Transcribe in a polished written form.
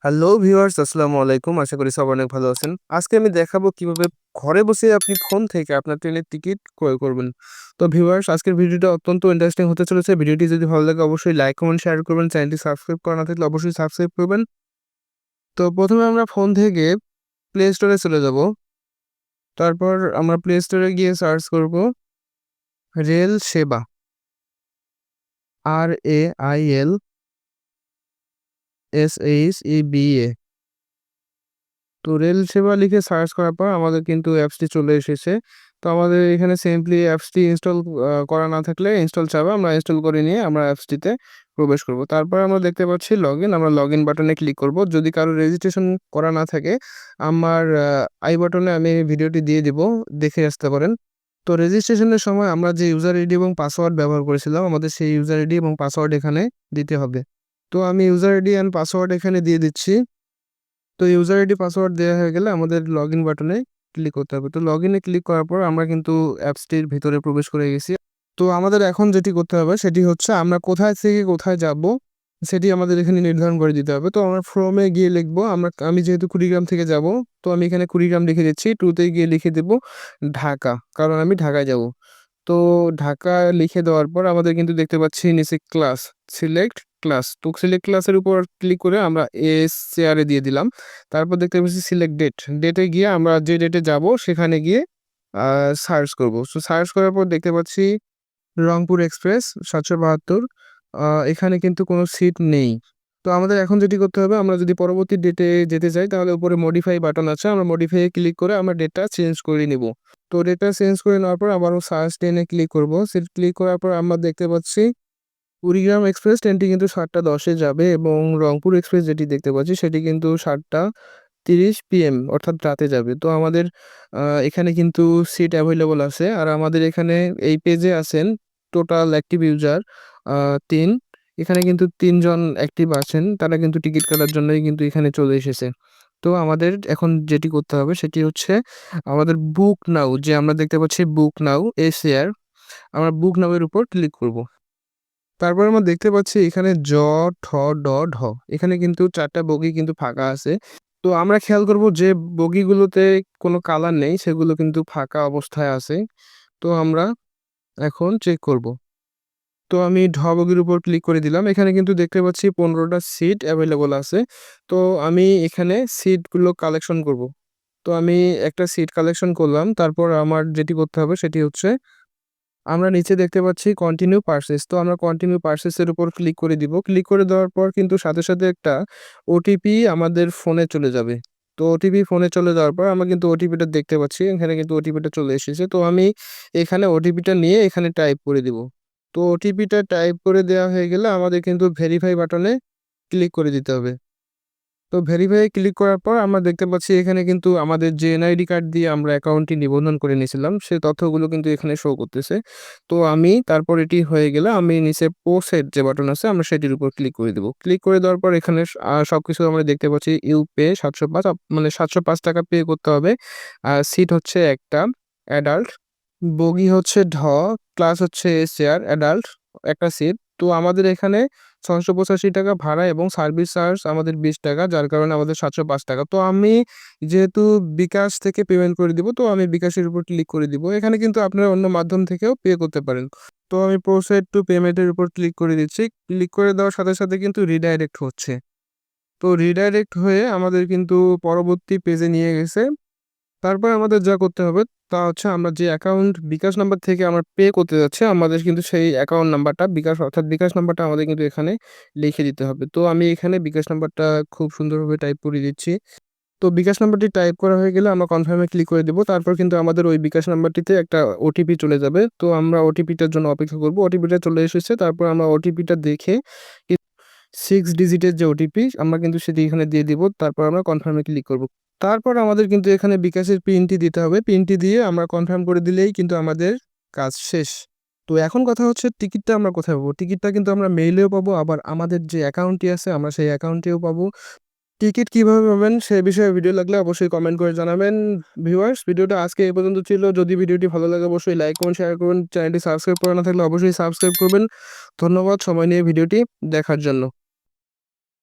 Hello viewers, আসসালামু আলাইকুম। আশা করি সবাই অনেক ভালো আছেন। আজকে আমি দেখাবো কিভাবে ঘরে বসে আপনি ফোন থেকে আপনার ট্রেনের টিকিট ক্রয় করবেন। তো ভিউয়ার্স, আজকের ভিডিওটা অত্যন্ত ইন্টারেস্টিং হতে চলেছে। ভিডিওটি যদি ভালো লাগে অবশ্যই লাইক, কমেন্ট, শেয়ার করবেন। চ্যানেলটি সাবস্ক্রাইব করা না থাকলে অবশ্যই সাবস্ক্রাইব করবেন। তো প্রথমে আমরা ফোন থেকে প্লে স্টোরে চলে যাব। তারপর আমরা প্লে স্টোরে গিয়ে সার্চ করব রেল সেবা, RAILSHEBA। তো রেল সেবা লিখে সার্চ করার পর আমাদের কিন্তু অ্যাপসটি চলে এসেছে। তো আমাদের এখানে সিম্পলি অ্যাপসটি ইনস্টল করা না থাকলে ইনস্টল চাবে, আমরা ইনস্টল করে নিয়ে আমরা অ্যাপসটিতে প্রবেশ করব। তারপর আমরা দেখতে পাচ্ছি লগইন, আমরা লগইন বাটনে ক্লিক করব। যদি কারো রেজিস্ট্রেশন করা না থাকে আমার আই বাটনে আমি ভিডিওটি দিয়ে দিব, দেখে আসতে পারেন। তো রেজিস্ট্রেশনের সময় আমরা যে ইউজার আইডি এবং পাসওয়ার্ড ব্যবহার করেছিলাম আমাদের সেই ইউজার আইডি এবং পাসওয়ার্ড এখানে দিতে হবে। তো আমি ইউজার আইডি অ্যান্ড পাসওয়ার্ড এখানে দিয়ে দিচ্ছি। তো ইউজার আইডি পাসওয়ার্ড দেওয়া হয়ে গেলে আমাদের লগইন বাটনে ক্লিক করতে হবে। তো লগইনে ক্লিক করার পর আমরা কিন্তু অ্যাপসটির ভিতরে প্রবেশ করে গেছি। তো আমাদের এখন যেটি করতে হবে সেটি হচ্ছে আমরা কোথায় থেকে কোথায় যাব সেটি আমাদের এখানে নির্ধারণ করে দিতে হবে। তো আমরা ফ্রমে গিয়ে লিখবো, আমি যেহেতু কুড়িগ্রাম থেকে যাব, তো আমি এখানে কুড়িগ্রাম লিখে দিচ্ছি। টুতে গিয়ে লিখে দেব ঢাকা, কারণ আমি ঢাকায় যাব। তো ঢাকা লিখে দেওয়ার পর আমাদের কিন্তু দেখতে পাচ্ছি নিচে ক্লাস, সিলেক্ট ক্লাস। তো সিলেক্ট ক্লাসের উপর ক্লিক করে আমরা এস চেয়ারে দিয়ে দিলাম। তারপর দেখতে পাচ্ছি সিলেক্ট ডেট, ডেটে গিয়ে আমরা যে ডেটে যাব সেখানে গিয়ে সার্চ করব। সো সার্চ করার পর দেখতে পাচ্ছি রংপুর এক্সপ্রেস ৭৭২। এখানে কিন্তু কোনো সিট নেই। তো আমাদের এখন যেটি করতে হবে, আমরা যদি পরবর্তী ডেটে যেতে চাই তাহলে উপরে মডিফাই বাটন আছে, আমরা মডিফাই এ ক্লিক করে আমরা ডেটটা চেঞ্জ করে নিব। তো ডেটটা চেঞ্জ করে নেওয়ার পর আবারও সার্চ ট্রেনে ক্লিক করব। ক্লিক করার পর আমরা দেখতে পাচ্ছি কুড়িগ্রাম এক্সপ্রেস ট্রেনটি কিন্তু ৭টা ১০-এ যাবে এবং রংপুর এক্সপ্রেস যেটি দেখতে পাচ্ছি সেটি কিন্তু ৭টা ৩০ PM অর্থাৎ রাতে যাবে। তো আমাদের এখানে কিন্তু সিট অ্যাভেলেবল আছে। আর আমাদের এখানে এই পেজে আছেন টোটাল অ্যাক্টিভ ইউজার ৩। এখানে কিন্তু ৩ জন অ্যাক্টিভ আছেন। তারা কিন্তু টিকিট কাটার জন্যই কিন্তু এখানে চলে এসেছে। তো আমাদের এখন যেটি করতে হবে সেটি হচ্ছে আমাদের বুক নাও, যে আমরা দেখতে পাচ্ছি বুক নাও এস-এয়ার, আমরা বুক নাও এর উপর ক্লিক করব। তারপর আমরা দেখতে পাচ্ছি এখানে জ, ঠ, ড, ঢ। এখানে কিন্তু ৪ টা বগি কিন্তু ফাঁকা আছে। তো আমরা খেয়াল করব যে বগিগুলোতে কোনো কালার নেই, সেগুলো কিন্তু ফাঁকা অবস্থায় আছে। তো আমরা এখন চেক করব। তো আমি ঢ বগির উপর ক্লিক করে দিলাম। এখানে কিন্তু দেখতে পাচ্ছি ১৫ টা সিট অ্যাভেলেবল আছে। তো আমি এখানে সিটগুলো কালেকশন করব। তো আমি একটা সিট কালেকশন করলাম। তারপর আমার যেটি করতে হবে সেটি হচ্ছে আমরা নিচে দেখতে পাচ্ছি কন্টিনিউ পারচেজ। তো আমরা কন্টিনিউ পারচেজ এর উপর ক্লিক করে দিব। ক্লিক করে দেওয়ার পর কিন্তু সাথে, সাথে একটা ওটিপি আমাদের ফোনে চলে যাবে। তো ওটিপি ফোনে চলে যাওয়ার পর আমরা কিন্তু ওটিপিটা দেখতে পাচ্ছি। এখানে কিন্তু ওটিপিটা চলে এসেছে। তো আমি এখানে ওটিপিটা নিয়ে এখানে টাইপ করে দিব। তো ওটিপিটা টাইপ করে দেওয়া হয়ে গেলে আমাদের কিন্তু ভেরিফাই বাটনে ক্লিক করে দিতে হবে। তো ভেরিফাই এ ক্লিক করার পর আমরা দেখতে পাচ্ছি এখানে কিন্তু আমাদের যে এনআইডি কার্ড দিয়ে আমরা অ্যাকাউন্টটি নিবন্ধন করে নিয়েছিলাম সে তথ্যগুলো কিন্তু এখানে শো করতেছে। তো আমি তারপর এটি হয়ে গেলে আমি নিচে প্রসিড যে বাটন আছে আমরা সেটির উপর ক্লিক করে দেব। ক্লিক করে দেওয়ার পর এখানে সবকিছু আমরা দেখতে পাচ্ছি ইউ পে ৭০৫ মানে ৳৭০৫ পে করতে হবে। আর সিট হচ্ছে একটা অ্যাডাল্ট, বগি হচ্ছে ঢ, ক্লাস হচ্ছে এস চেয়ার, অ্যাডাল্ট একটা সিট। তো আমাদের এখানে ৳৬৮৫ ভাড়া এবং সার্ভিস চার্জ আমাদের ৳২০, যার কারণে আমাদের ৳৭০৫। তো আমি যেহেতু বিকাশ থেকে পেমেন্ট করে দিব, তো আমি বিকাশের উপর ক্লিক করে দিব। এখানে কিন্তু আপনারা অন্য মাধ্যম থেকেও পে করতে পারেন। তো আমি প্রসিড টু পেমেন্টের উপর ক্লিক করে দিচ্ছি। ক্লিক করে দেওয়ার সাথে, সাথে কিন্তু রিডাইরেক্ট হচ্ছে। তো রিডাইরেক্ট হয়ে আমাদের কিন্তু পরবর্তী পেজে নিয়ে গেছে। তারপর আমাদের যা করতে হবে তা হচ্ছে আমরা যে অ্যাকাউন্ট বিকাশ নাম্বার থেকে আমরা পে করতে যাচ্ছি, আমাদের কিন্তু সেই অ্যাকাউন্ট নাম্বারটা বিকাশ অর্থাৎ বিকাশ নাম্বারটা আমাদের কিন্তু এখানে লিখে দিতে হবে। তো আমি এখানে বিকাশ নাম্বারটা খুব সুন্দরভাবে টাইপ করে দিচ্ছি। তো বিকাশ নাম্বারটি টাইপ করা হয়ে গেলে আমরা কনফার্ম এ ক্লিক করে দেব। তারপর কিন্তু আমাদের ওই বিকাশ নাম্বারটিতে একটা ওটিপি চলে যাবে। তো আমরা ওটিপিটার জন্য অপেক্ষা করব। ওটিপিটা চলে এসেছে। তারপর আমরা ওটিপিটা দেখে 6 ডিজিটের যে ওটিপি আমরা কিন্তু সেটি এখানে দিয়ে দিব। তারপর আমরা কনফার্ম এ ক্লিক করব। তারপর আমাদের কিন্তু এখানে বিকাশের পিনটি দিতে হবে। পিনটি দিয়ে আমরা কনফার্ম করে দিলেই কিন্তু আমাদের কাজ শেষ। তো এখন কথা হচ্ছে টিকিটটা আমরা কোথায় পাবো? টিকিটটা কিন্তু আমরা মেইলেও পাবো, আবার আমাদের যে অ্যাকাউন্টটি আছে আমরা সেই অ্যাকাউন্টেও পাবো। টিকিট কিভাবে পাবেন সে বিষয়ে ভিডিও লাগলে অবশ্যই কমেন্ট করে জানাবেন। ভিউয়ার্স, ভিডিওটা আজকে এই পর্যন্ত ছিল। যদি ভিডিওটি ভালো লাগে অবশ্যই লাইক কমেন্ট শেয়ার করবেন। চ্যানেলটি সাবস্ক্রাইব করা না থাকলে অবশ্যই সাবস্ক্রাইব করবেন। ধন্যবাদ সময় নিয়ে ভিডিওটি দেখার জন্য।